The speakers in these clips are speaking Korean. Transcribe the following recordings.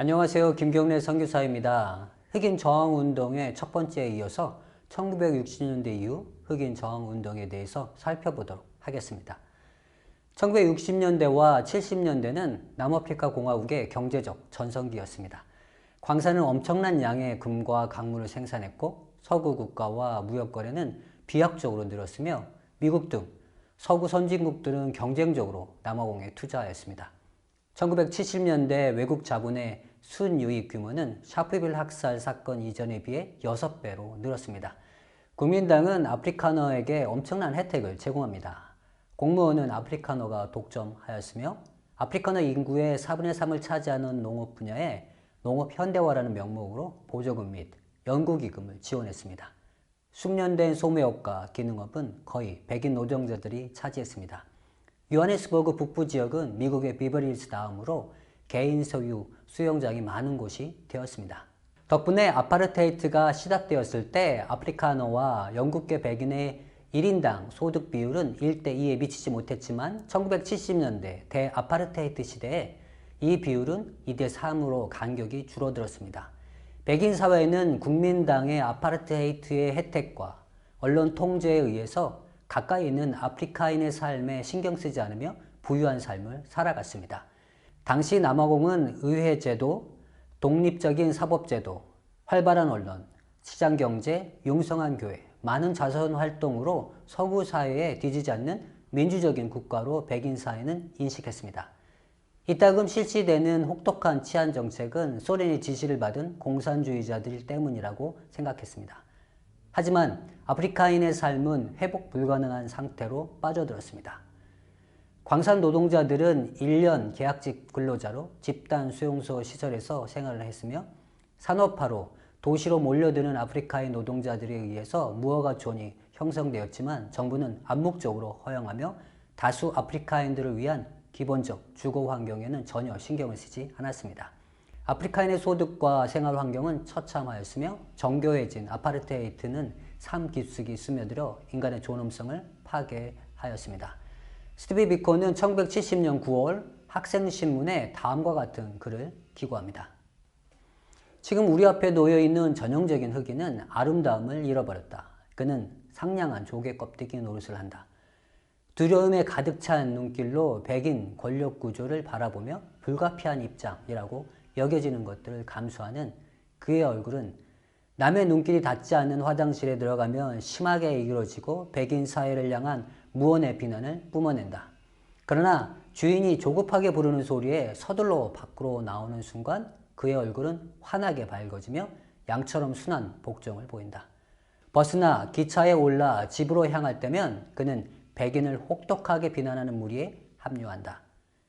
안녕하세요. 김경래 선교사입니다. 흑인 저항운동의 첫 번째에 이어서 1960년대 이후 흑인 저항운동에 대해서 살펴보도록 하겠습니다. 1960년대와 70년대는 남아프리카 공화국의 경제적 전성기였습니다. 광산은 엄청난 양의 금과 광물을 생산했고 서구 국가와 무역 거래는 비약적으로 늘었으며 미국 등 서구 선진국들은 경쟁적으로 남아공에 투자하였습니다. 1970년대 외국 자본의 순이익 규모는 샤프빌 학살 사건 이전에 비해 6배로 늘었습니다. 국민당은 아프리카너에게 엄청난 혜택을 제공합니다. 공무원은 아프리카너가 독점하였으며 아프리카너 인구의 4분의 3을 차지하는 농업 분야에 농업 현대화라는 명목으로 보조금 및 연구기금을 지원했습니다. 숙련된 소매업과 기능업은 거의 백인 노동자들이 차지했습니다. 요하네스버그 북부 지역은 미국의 비버리힐스 다음으로 개인 소유 수영장이 많은 곳이 되었습니다. 덕분에 아파르테이트가 시작되었을 때 아프리카너와 영국계 백인의 1인당 소득 비율은 1대2에 미치지 못했지만 1970년대 대아파르테이트 시대에 이 비율은 2대3으로 간격이 줄어들었습니다. 백인 사회는 국민당의 아파르테이트의 혜택과 언론 통제에 의해서 가까이 있는 아프리카인의 삶에 신경 쓰지 않으며 부유한 삶을 살아갔습니다. 당시 남아공은 의회제도, 독립적인 사법제도, 활발한 언론, 시장경제, 융성한 교회, 많은 자선활동으로 서구 사회에 뒤지지 않는 민주적인 국가로 백인 사회는 인식했습니다. 이따금 실시되는 혹독한 치안 정책은 소련의 지시를 받은 공산주의자들 때문이라고 생각했습니다. 하지만 아프리카인의 삶은 회복 불가능한 상태로 빠져들었습니다. 광산 노동자들은 1년 계약직 근로자로 집단 수용소 시설에서 생활을 했으며 산업화로 도시로 몰려드는 아프리카인 노동자들에 의해서 무허가촌이 형성되었지만 정부는 암묵적으로 허용하며 다수 아프리카인들을 위한 기본적 주거 환경에는 전혀 신경을 쓰지 않았습니다. 아프리카인의 소득과 생활 환경은 처참하였으며 정교해진 아파르테이트는 삶 깊숙이 스며들어 인간의 존엄성을 파괴하였습니다. 스티브 비코는 1970년 9월 학생신문에 다음과 같은 글을 기고합니다. 지금 우리 앞에 놓여있는 전형적인 흑인은 아름다움을 잃어버렸다. 그는 상냥한 조개 껍데기 노릇을 한다. 두려움에 가득 찬 눈길로 백인 권력 구조를 바라보며 불가피한 입장이라고 여겨지는 것들을 감수하는 그의 얼굴은 남의 눈길이 닿지 않는 화장실에 들어가면 심하게 일그러지고 백인 사회를 향한 무언의 비난을 뿜어낸다. 그러나 주인이 조급하게 부르는 소리에 서둘러 밖으로 나오는 순간 그의 얼굴은 환하게 밝아지며 양처럼 순한 복종을 보인다. 버스나 기차에 올라 집으로 향할 때면 그는 백인을 혹독하게 비난하는 무리에 합류한다.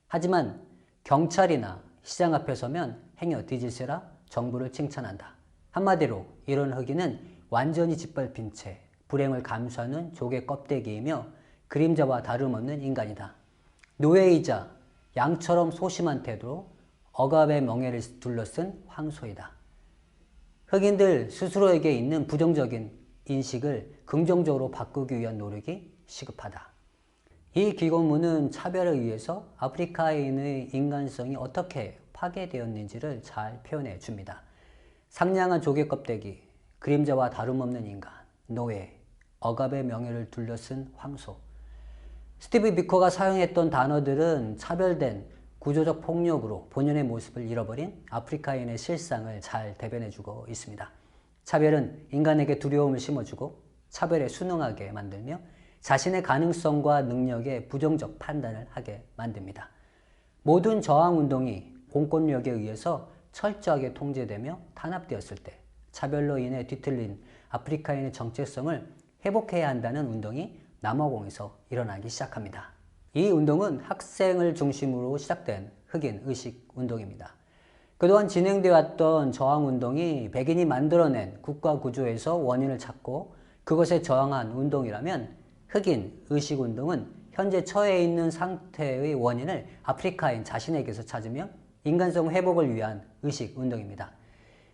하지만 경찰이나 시장 앞에 서면 행여 뒤질세라 정부를 칭찬한다. 한마디로 이런 흑인은 완전히 짓밟힌 채 불행을 감수하는 조개 껍데기이며 그림자와 다름없는 인간이다. 노예이자 양처럼 소심한 태도로 억압의 멍에를 둘러쓴 황소이다. 흑인들 스스로에게 있는 부정적인 인식을 긍정적으로 바꾸기 위한 노력이 시급하다. 이 기고문은 차별에 의해서 아프리카인의 인간성이 어떻게 파괴되었는지를 잘 표현해 줍니다. 상냥한 조개 껍데기, 그림자와 다름없는 인간, 노예, 억압의 명예를 둘러쓴 황소. 스티브 비코가 사용했던 단어들은 차별된 구조적 폭력으로 본연의 모습을 잃어버린 아프리카인의 실상을 잘 대변해주고 있습니다. 차별은 인간에게 두려움을 심어주고 차별에 순응하게 만들며 자신의 가능성과 능력에 부정적 판단을 하게 만듭니다. 모든 저항운동이 공권력에 의해서 철저하게 통제되며 탄압되었을 때 차별로 인해 뒤틀린 아프리카인의 정체성을 회복해야 한다는 운동이 남아공에서 일어나기 시작합니다. 이 운동은 학생을 중심으로 시작된 흑인 의식 운동입니다. 그동안 진행되어 왔던 저항운동이 백인이 만들어낸 국가 구조에서 원인을 찾고 그것에 저항한 운동이라면 흑인 의식운동은 현재 처해 있는 상태의 원인을 아프리카인 자신에게서 찾으며 인간성 회복을 위한 의식운동입니다.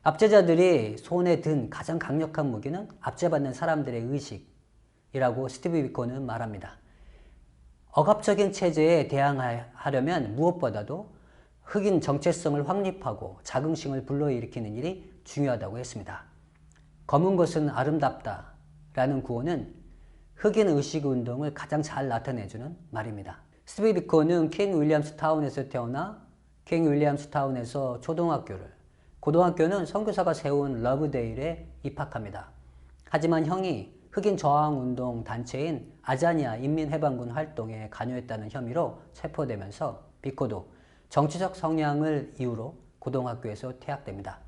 압제자들이 손에 든 가장 강력한 무기는 압제받는 사람들의 의식이라고 스티브 비코는 말합니다. 억압적인 체제에 대항하려면 무엇보다도 흑인 정체성을 확립하고 자긍심을 불러일으키는 일이 중요하다고 했습니다. 검은 것은 아름답다 라는 구호는 흑인 의식운동을 가장 잘 나타내주는 말입니다. 스티브 비코는 킹 윌리엄스 타운에서 태어나 킹 윌리엄스 타운에서 초등학교를, 고등학교는 선교사가 세운 러브데일에 입학합니다. 하지만 형이 흑인 저항운동 단체인 아자니아 인민해방군 활동에 관여했다는 혐의로 체포되면서 비코도 정치적 성향을 이유로 고등학교에서 퇴학됩니다.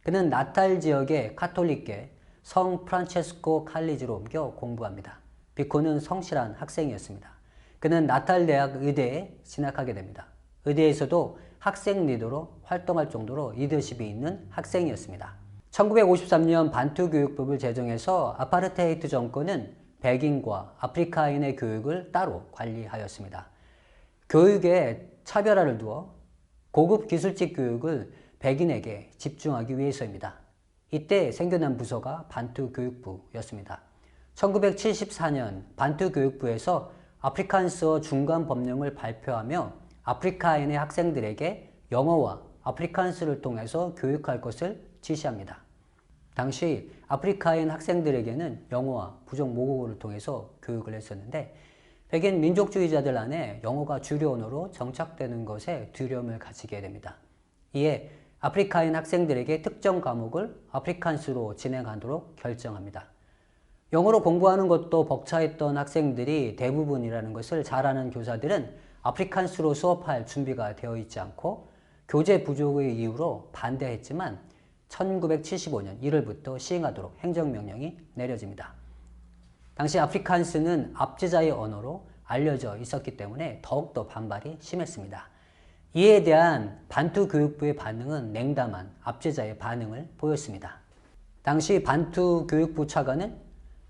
그는 나탈 지역의 카톨릭계 성 프란체스코 칼리지로 옮겨 공부합니다. 비코는 성실한 학생이었습니다. 그는 나탈 대학 의대에 진학하게 됩니다. 의대에서도 학생 리더로 활동할 정도로 리더십이 있는 학생이었습니다. 1953년 반투 교육법을 제정해서 아파르테이트 정권은 백인과 아프리카인의 교육을 따로 관리하였습니다. 교육에 차별화를 두어 고급 기술직 교육을 백인에게 집중하기 위해서입니다. 이때 생겨난 부서가 반투 교육부였습니다. 1974년 반투 교육부에서 아프리칸스어 중간 법령을 발표하며 아프리카인의 학생들에게 영어와 아프리칸스를 통해서 교육할 것을 지시합니다. 당시 아프리카인 학생들에게는 영어와 부족 모국어를 통해서 교육을 했었는데 백인 민족주의자들 안에 영어가 주류 언어로 정착되는 것에 두려움을 가지게 됩니다. 이에 아프리카인 학생들에게 특정 과목을 아프리칸스로 진행하도록 결정합니다. 영어로 공부하는 것도 벅차했던 학생들이 대부분이라는 것을 잘 아는 교사들은 아프리칸스로 수업할 준비가 되어 있지 않고 교재 부족의 이유로 반대했지만 1975년 1월부터 시행하도록 행정명령이 내려집니다. 당시 아프리칸스는 압제자의 언어로 알려져 있었기 때문에 더욱더 반발이 심했습니다. 이에 대한 반투 교육부의 반응은 냉담한 압제자의 반응을 보였습니다. 당시 반투 교육부 차관은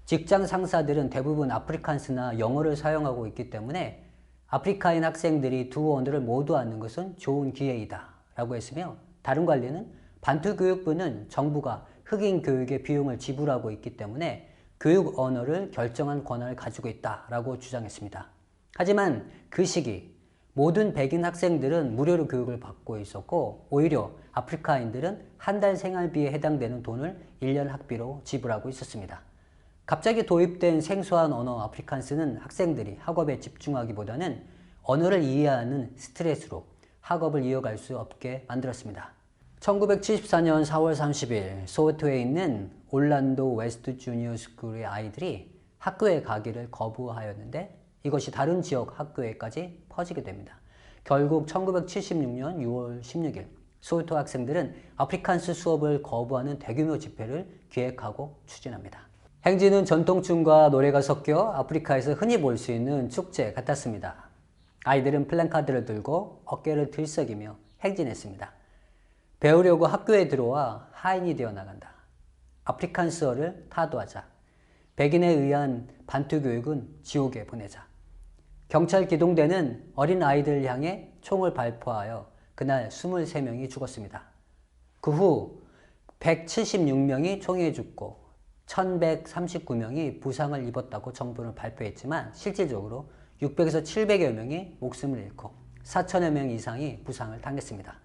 직장 상사들은 대부분 아프리칸스나 영어를 사용하고 있기 때문에 아프리카인 학생들이 두 언어를 모두 아는 것은 좋은 기회이다 라고 했으며, 다른 관리는 반투 교육부는 정부가 흑인 교육의 비용을 지불하고 있기 때문에 교육 언어를 결정한 권한을 가지고 있다라고 주장했습니다. 하지만 그 시기 모든 백인 학생들은 무료로 교육을 받고 있었고 오히려 아프리카인들은 한 달 생활비에 해당되는 돈을 1년 학비로 지불하고 있었습니다. 갑자기 도입된 생소한 언어 아프리칸스는 학생들이 학업에 집중하기보다는 언어를 이해하는 스트레스로 학업을 이어갈 수 없게 만들었습니다. 1974년 4월 30일 소웨토에 있는 올란도 웨스트 주니어 스쿨의 아이들이 학교에 가기를 거부하였는데 이것이 다른 지역 학교에까지 퍼지게 됩니다. 결국 1976년 6월 16일 소웨토 학생들은 아프리칸스 수업을 거부하는 대규모 집회를 기획하고 추진합니다. 행진은 전통춤과 노래가 섞여 아프리카에서 흔히 볼 수 있는 축제 같았습니다. 아이들은 플랜카드를 들고 어깨를 들썩이며 행진했습니다. 배우려고 학교에 들어와 하인이 되어 나간다. 아프리칸스어를 타도하자. 백인에 의한 반투 교육은 지옥에 보내자. 경찰 기동대는 어린 아이들을 향해 총을 발포하여 그날 23명이 죽었습니다. 그 후 176명이 총에 죽고 1139명이 부상을 입었다고 정부는 발표했지만 실질적으로 600에서 700여 명이 목숨을 잃고 4천여 명 이상이 부상을 당했습니다.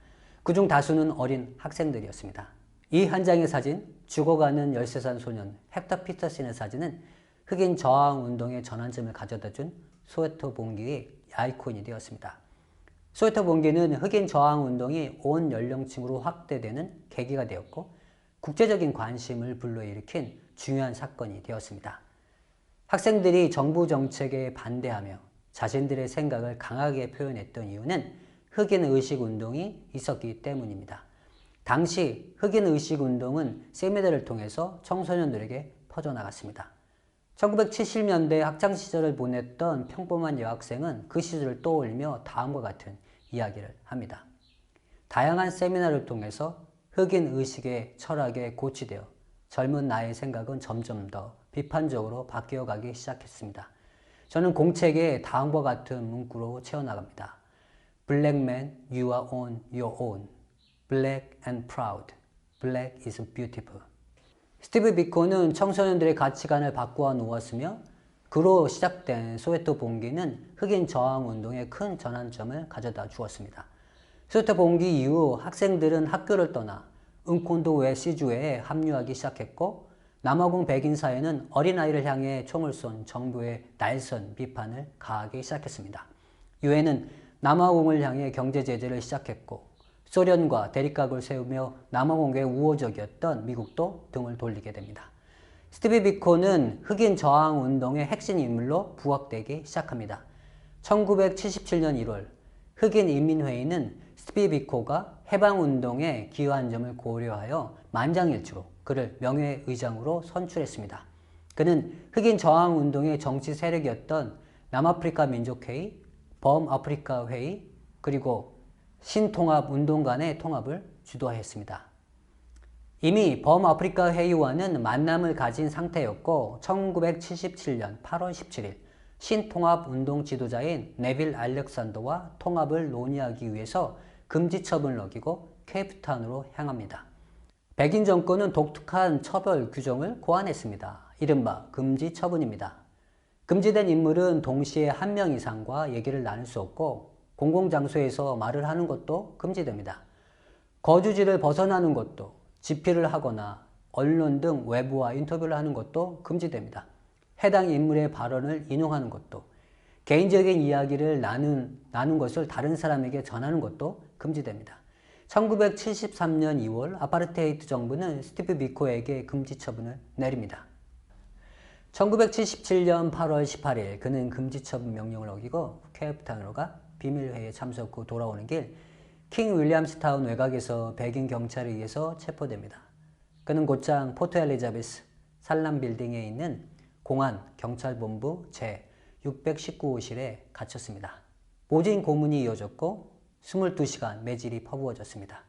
그중 다수는 어린 학생들이었습니다. 이 한 장의 사진, 죽어가는 13살 소년 헥터 피터슨의 사진은 흑인 저항운동의 전환점을 가져다준 소웨토 봉기의 아이콘이 되었습니다. 소웨토 봉기는 흑인 저항운동이 온 연령층으로 확대되는 계기가 되었고 국제적인 관심을 불러일으킨 중요한 사건이 되었습니다. 학생들이 정부 정책에 반대하며 자신들의 생각을 강하게 표현했던 이유는 흑인 의식운동이 있었기 때문입니다. 당시 흑인 의식운동은 세미나를 통해서 청소년들에게 퍼져나갔습니다. 1970년대 학창시절을 보냈던 평범한 여학생은 그 시절을 떠올리며 다음과 같은 이야기를 합니다. 다양한 세미나를 통해서 흑인 의식의 철학에 고치되어 젊은 나의 생각은 점점 더 비판적으로 바뀌어가기 시작했습니다. 저는 공책에 다음과 같은 문구로 채워나갑니다. Black man, you are on your own. Black and proud. Black is beautiful. 스티브 비코는 청소년들의 가치관을 바꾸어 놓았으며 그로 시작된 소웨토 봉기는 흑인 저항운동의 큰 전환점을 가져다 주었습니다. 소위에트 봉기 이후 학생들은 학교를 떠나 응콘도 외 시주에 합류하기 시작했고 남아공 백인 사회는 어린아이를 향해 총을 쏜 정부의 날선 비판을 가하기 시작했습니다. 유엔은 남아공을 향해 경제 제재를 시작했고 소련과 대립각을 세우며 남아공에 우호적이었던 미국도 등을 돌리게 됩니다. 스티브 비코는 흑인 저항 운동의 핵심 인물로 부각되기 시작합니다. 1977년 1월 흑인 인민회의는 스티브 비코가 해방운동에 기여한 점을 고려하여 만장일치로 그를 명예의장으로 선출했습니다. 그는 흑인 저항운동의 정치 세력이었던 남아프리카 민족회의, 범아프리카 회의, 그리고 신통합운동 간의 통합을 주도했습니다. 이미 범아프리카 회의와는 만남을 가진 상태였고 1977년 8월 17일 신통합운동 지도자인 네빌 알렉산더와 통합을 논의하기 위해서 금지처분을 어기고 케이프타운으로 향합니다. 백인 정권은 독특한 처벌 규정을 고안했습니다. 이른바 금지처분입니다. 금지된 인물은 동시에 한 명 이상과 얘기를 나눌 수 없고 공공장소에서 말을 하는 것도 금지됩니다. 거주지를 벗어나는 것도, 집필을 하거나 언론 등 외부와 인터뷰를 하는 것도 금지됩니다. 해당 인물의 발언을 인용하는 것도, 개인적인 이야기를 나눈 것을 다른 사람에게 전하는 것도 금지됩니다. 1973년 2월 아파르테이트 정부는 스티브 비코에게 금지처분을 내립니다. 1977년 8월 18일 그는 금지처분 명령을 어기고 케이프타운으로 가 비밀회의에 참석 후 돌아오는 길 킹 윌리엄스타운 외곽에서 백인 경찰에 의해서 체포됩니다. 그는 곧장 포트 엘리자베스 산람 빌딩에 있는 공안 경찰본부 제619호실에 갇혔습니다. 모진 고문이 이어졌고 22시간 매질이 퍼부어졌습니다.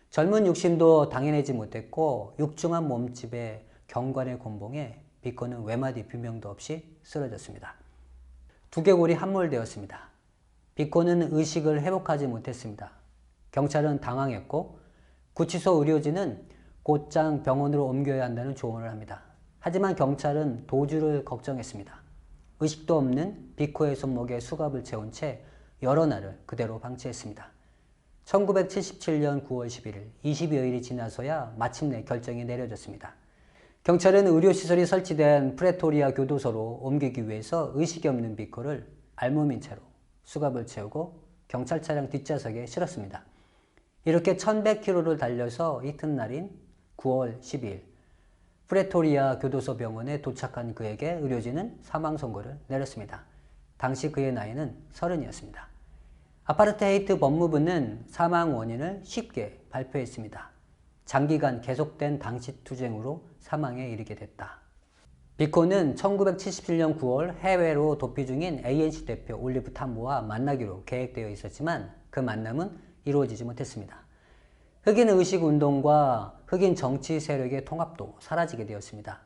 젊은 육신도 당해내지 못했고 육중한 몸집의 경관의 곤봉에 비코는 외마디 비명도 없이 쓰러졌습니다. 두개골이 함몰되었습니다. 비코는 의식을 회복하지 못했습니다. 경찰은 당황했고 구치소 의료진은 곧장 병원으로 옮겨야 한다는 조언을 합니다. 하지만 경찰은 도주를 걱정했습니다. 의식도 없는 비코의 손목에 수갑을 채운 채 여러 날을 그대로 방치했습니다. 1977년 9월 11일 20여일이 지나서야 마침내 결정이 내려졌습니다. 경찰은 의료시설이 설치된 프레토리아 교도소로 옮기기 위해서 의식이 없는 비코를 알몸인 채로 수갑을 채우고 경찰 차량 뒷좌석에 실었습니다. 이렇게 1100km를 달려서 이튿날인 9월 12일 프레토리아 교도소 병원에 도착한 그에게 의료진은 사망 선고를 내렸습니다. 당시 그의 나이는 30이었습니다. 아파르테이트 법무부는 사망 원인을 쉽게 발표했습니다. 장기간 계속된 당시 투쟁으로 사망에 이르게 됐다. 비코는 1977년 9월 해외로 도피 중인 ANC 대표 올리브 탐보와 만나기로 계획되어 있었지만 그 만남은 이루어지지 못했습니다. 흑인 의식운동과 흑인 정치 세력의 통합도 사라지게 되었습니다.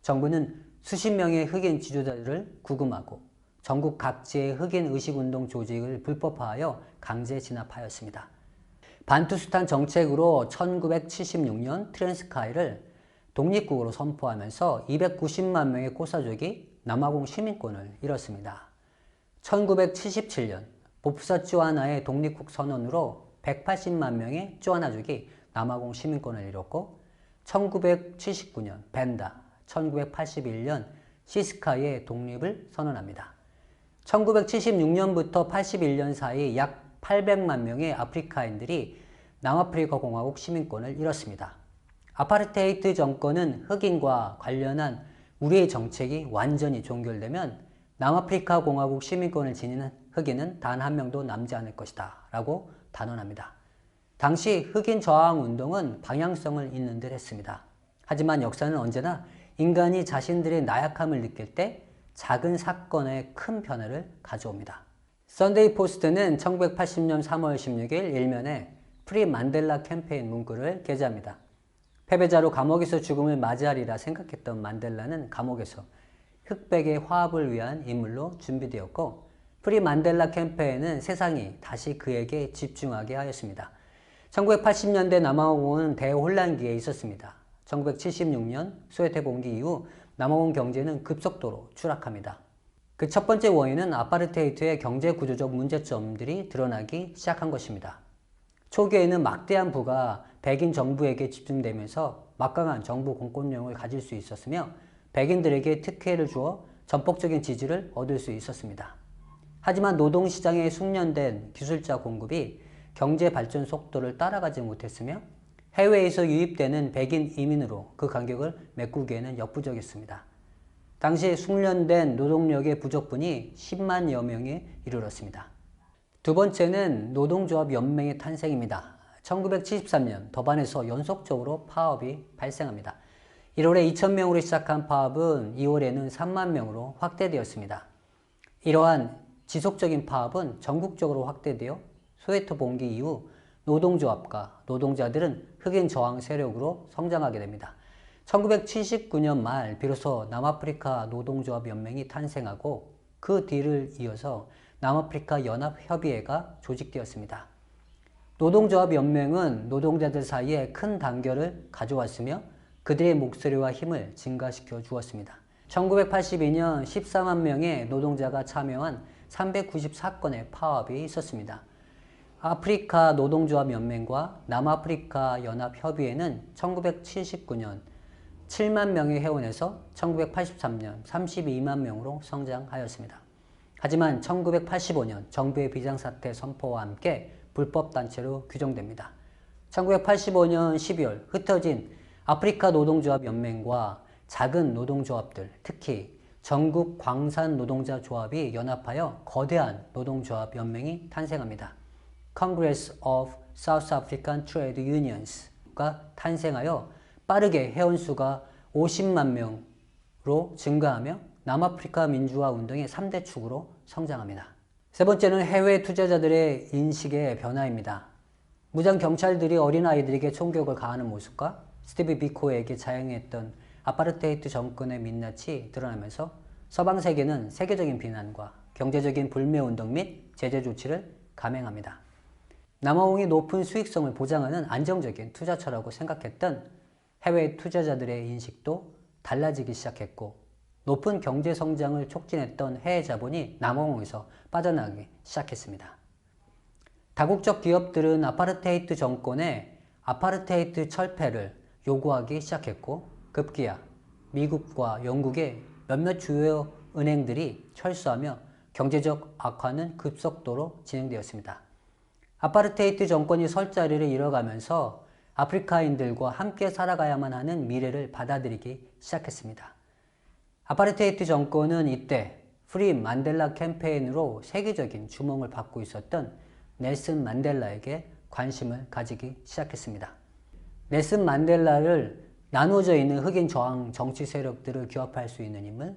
정부는 수십 명의 흑인 지도자들을 구금하고 전국 각지의 흑인 의식운동 조직을 불법화하여 강제 진압하였습니다. 반투스탄 정책으로 1976년 트랜스카이를 독립국으로 선포하면서 290만 명의 코사족이 남아공 시민권을 잃었습니다. 1977년 보프사 쭈아나의 독립국 선언으로 180만 명의 쭈아나족이 남아공 시민권을 잃었고 1979년 벤다, 1981년 시스카의 독립을 선언합니다. 1976년부터 81년 사이 약 800만 명의 아프리카인들이 남아프리카 공화국 시민권을 잃었습니다. 아파르테이트 정권은 흑인과 관련한 우리의 정책이 완전히 종결되면 남아프리카 공화국 시민권을 지니는 흑인은 단 한 명도 남지 않을 것이다 라고 단언합니다. 당시 흑인 저항 운동은 방향성을 잇는 듯 했습니다. 하지만 역사는 언제나 인간이 자신들의 나약함을 느낄 때 작은 사건에 큰 변화를 가져옵니다. 선데이 포스트는 1980년 3월 16일 일면에 프리 만델라 캠페인 문구를 게재합니다. 패배자로 감옥에서 죽음을 맞이하리라 생각했던 만델라는 감옥에서 흑백의 화합을 위한 인물로 준비되었고 프리 만델라 캠페인은 세상이 다시 그에게 집중하게 하였습니다. 1980년대 남아공은 대혼란기에 있었습니다. 1976년 소위에트 봉기 이후 남아공 경제는 급속도로 추락합니다. 그 첫 번째 원인은 아파르테이트의 경제구조적 문제점들이 드러나기 시작한 것입니다. 초기에는 막대한 부가 백인 정부에게 집중되면서 막강한 정부 공권력을 가질 수 있었으며 백인들에게 특혜를 주어 전폭적인 지지를 얻을 수 있었습니다. 하지만 노동시장의 숙련된 기술자 공급이 경제 발전 속도를 따라가지 못했으며 해외에서 유입되는 백인 이민으로 그 간격을 메꾸기에는 역부족했습니다. 당시 숙련된 노동력의 부족분이 10만여 명에 이르렀습니다. 두 번째는 노동조합 연맹의 탄생입니다. 1973년 더반에서 연속적으로 파업이 발생합니다. 1월에 2,000명으로 시작한 파업은 2월에는 3만 명으로 확대되었습니다. 이러한 지속적인 파업은 전국적으로 확대되어 소위에트 봉기 이후 노동조합과 노동자들은 흑인 저항 세력으로 성장하게 됩니다. 1979년 말 비로소 남아프리카 노동조합 연맹이 탄생하고 그 뒤를 이어서 남아프리카 연합협의회가 조직되었습니다. 노동조합 연맹은 노동자들 사이에 큰 단결을 가져왔으며 그들의 목소리와 힘을 증가시켜 주었습니다. 1982년 14만 명의 노동자가 참여한 394건의 파업이 있었습니다. 아프리카 노동조합 연맹과 남아프리카 연합협의회는 1979년 7만 명의 회원에서 1983년 32만 명으로 성장하였습니다. 하지만 1985년 정부의 비상사태 선포와 함께 불법단체로 규정됩니다. 1985년 12월 흩어진 아프리카 노동조합 연맹과 작은 노동조합들, 특히 전국 광산 노동자 조합이 연합하여 거대한 노동조합 연맹이 탄생합니다. Congress of South African Trade Unions가 탄생하여 빠르게 회원수가 50만 명으로 증가하며 남아프리카 민주화 운동의 3대 축으로 성장합니다. 세 번째는 해외 투자자들의 인식의 변화입니다. 무장 경찰들이 어린아이들에게 총격을 가하는 모습과 스티브 비코에게 자행했던 아파르테이트 정권의 민낯이 드러나면서 서방 세계는 세계적인 비난과 경제적인 불매운동 및 제재 조치를 감행합니다. 남아공이 높은 수익성을 보장하는 안정적인 투자처라고 생각했던 해외 투자자들의 인식도 달라지기 시작했고 높은 경제 성장을 촉진했던 해외 자본이 남아공에서 빠져나가기 시작했습니다. 다국적 기업들은 아파르테이트 정권의 아파르테이트 철폐를 요구하기 시작했고 급기야 미국과 영국의 몇몇 주요 은행들이 철수하며 경제적 악화는 급속도로 진행되었습니다. 아파르테이트 정권이 설 자리를 잃어가면서 아프리카인들과 함께 살아가야만 하는 미래를 받아들이기 시작했습니다. 아파르테이트 정권은 이때 프리 만델라 캠페인으로 세계적인 주목을 받고 있었던 넬슨 만델라에게 관심을 가지기 시작했습니다. 넬슨 만델라를 나누어져 있는 흑인 저항 정치 세력들을 규합할 수 있는 인물,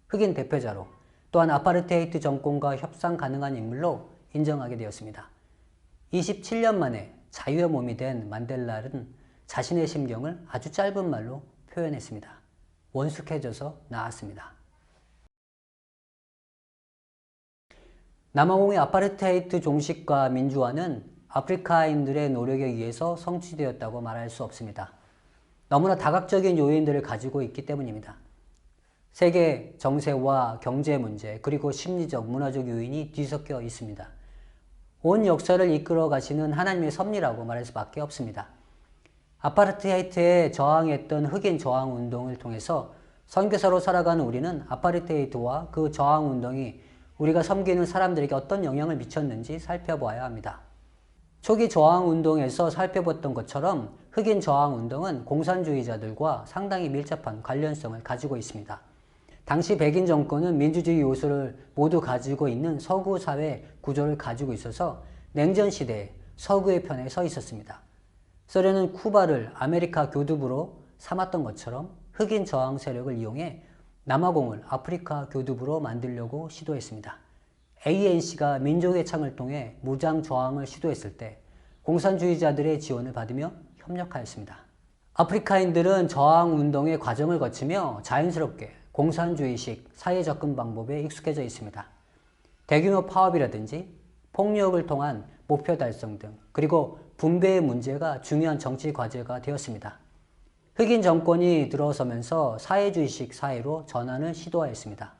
흑인 대표자로 또한 아파르테이트 정권과 협상 가능한 인물로 인정하게 되었습니다. 27년 만에 자유의 몸이 된 만델라는 자신의 심경을 아주 짧은 말로 표현했습니다. 원숙해져서 나았습니다. 남아공의 아파르테이트 종식과 민주화는 아프리카인들의 노력에 의해서 성취되었다고 말할 수 없습니다. 너무나 다각적인 요인들을 가지고 있기 때문입니다. 세계 정세와 경제 문제 그리고 심리적, 문화적 요인이 뒤섞여 있습니다. 온 역사를 이끌어 가시는 하나님의 섭리라고 말할 수밖에 없습니다. 아파르테이트에 저항했던 흑인 저항 운동을 통해서 선교사로 살아가는 우리는 아파르테이트와 그 저항 운동이 우리가 섬기는 사람들에게 어떤 영향을 미쳤는지 살펴보아야 합니다. 초기 저항 운동에서 살펴봤던 것처럼 흑인 저항 운동은 공산주의자들과 상당히 밀접한 관련성을 가지고 있습니다. 당시 백인 정권은 민주주의 요소를 모두 가지고 있는 서구 사회 구조를 가지고 있어서 냉전 시대에 서구의 편에 서 있었습니다. 소련은 쿠바를 아메리카 교두부로 삼았던 것처럼 흑인 저항 세력을 이용해 남아공을 아프리카 교두부로 만들려고 시도했습니다. ANC가 민족의 창을 통해 무장 저항을 시도했을 때 공산주의자들의 지원을 받으며 협력하였습니다. 아프리카인들은 저항 운동의 과정을 거치며 자연스럽게 공산주의식 사회 접근 방법에 익숙해져 있습니다. 대규모 파업이라든지 폭력을 통한 목표 달성 등 그리고 분배의 문제가 중요한 정치 과제가 되었습니다. 흑인 정권이 들어서면서 사회주의식 사회로 전환을 시도하였습니다.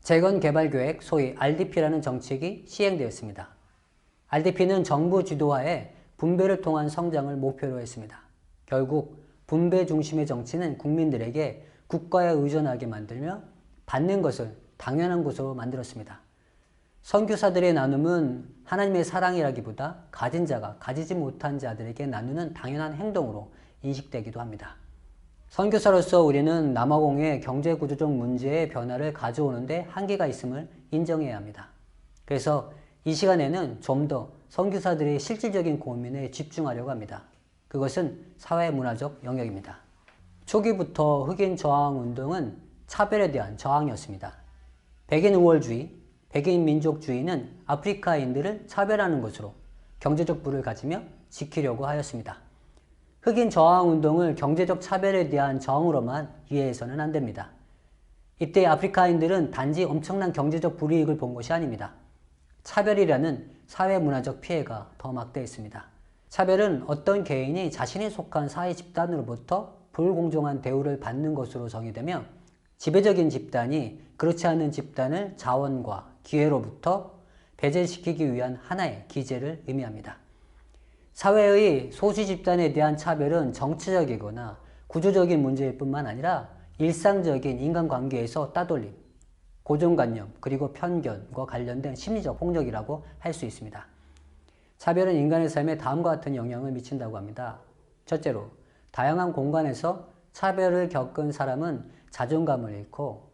재건개발계획 소위 RDP라는 정책이 시행되었습니다. RDP는 정부 주도하에 분배를 통한 성장을 목표로 했습니다. 결국 분배 중심의 정치는 국민들에게 국가에 의존하게 만들며 받는 것을 당연한 것으로 만들었습니다. 선교사들의 나눔은 하나님의 사랑이라기보다 가진 자가 가지지 못한 자들에게 나누는 당연한 행동으로 인식되기도 합니다. 선교사로서 우리는 남아공의 경제구조적 문제의 변화를 가져오는데 한계가 있음을 인정해야 합니다. 그래서 이 시간에는 좀 더 선교사들의 실질적인 고민에 집중하려고 합니다. 그것은 사회문화적 영역입니다. 초기부터 흑인 저항운동은 차별에 대한 저항이었습니다. 백인 우월주의, 백인 민족주의는 아프리카인들을 차별하는 것으로 경제적 부를 가지며 지키려고 하였습니다. 흑인 저항운동을 경제적 차별에 대한 저항으로만 이해해서는 안 됩니다. 이때 아프리카인들은 단지 엄청난 경제적 불이익을 본 것이 아닙니다. 차별이라는 사회문화적 피해가 더 막대했습니다. 차별은 어떤 개인이 자신이 속한 사회 집단으로부터 불공정한 대우를 받는 것으로 정의되며 지배적인 집단이 그렇지 않은 집단을 자원과 기회로부터 배제시키기 위한 하나의 기제를 의미합니다. 사회의 소수 집단에 대한 차별은 정치적이거나 구조적인 문제일 뿐만 아니라 일상적인 인간관계에서 따돌림, 고정관념, 그리고 편견과 관련된 심리적 폭력이라고 할 수 있습니다. 차별은 인간의 삶에 다음과 같은 영향을 미친다고 합니다. 첫째로, 다양한 공간에서 차별을 겪은 사람은 자존감을 잃고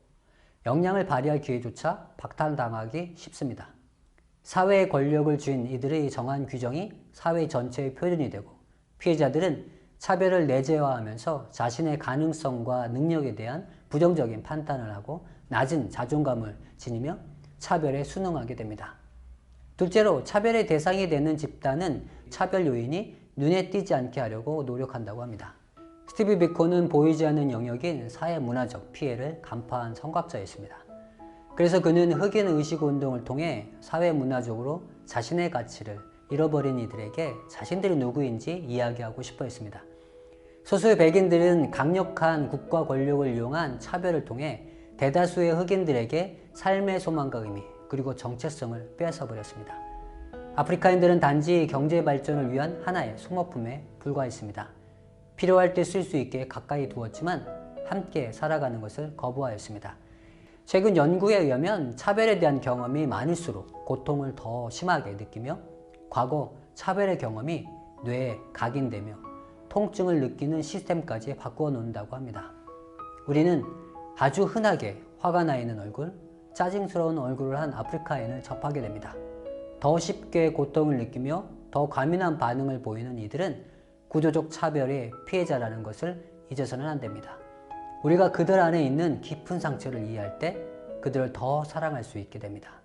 역량을 발휘할 기회조차 박탈당하기 쉽습니다. 사회의 권력을 쥔 이들의 정한 규정이 사회 전체의 표준이 되고 피해자들은 차별을 내재화하면서 자신의 가능성과 능력에 대한 부정적인 판단을 하고 낮은 자존감을 지니며 차별에 순응하게 됩니다. 둘째로, 차별의 대상이 되는 집단은 차별 요인이 눈에 띄지 않게 하려고 노력한다고 합니다. 스티브 비코는 보이지 않는 영역인 사회문화적 피해를 간파한 선각자였습니다. 그래서 그는 흑인 의식운동을 통해 사회문화적으로 자신의 가치를 잃어버린 이들에게 자신들이 누구인지 이야기하고 싶어 했습니다. 소수의 백인들은 강력한 국가 권력을 이용한 차별을 통해 대다수의 흑인들에게 삶의 소망과 의미, 그리고 정체성을 빼앗아버렸습니다. 아프리카인들은 단지 경제 발전을 위한 하나의 소모품에 불과했습니다. 필요할 때 쓸 수 있게 가까이 두었지만 함께 살아가는 것을 거부하였습니다. 최근 연구에 의하면 차별에 대한 경험이 많을수록 고통을 더 심하게 느끼며 과거 차별의 경험이 뇌에 각인되며 통증을 느끼는 시스템까지 바꾸어 놓는다고 합니다. 우리는 아주 흔하게 화가 나 있는 얼굴, 짜증스러운 얼굴을 한 아프리카인을 접하게 됩니다. 더 쉽게 고통을 느끼며 더 과민한 반응을 보이는 이들은 구조적 차별의 피해자라는 것을 잊어서는 안 됩니다. 우리가 그들 안에 있는 깊은 상처를 이해할 때 그들을 더 사랑할 수 있게 됩니다.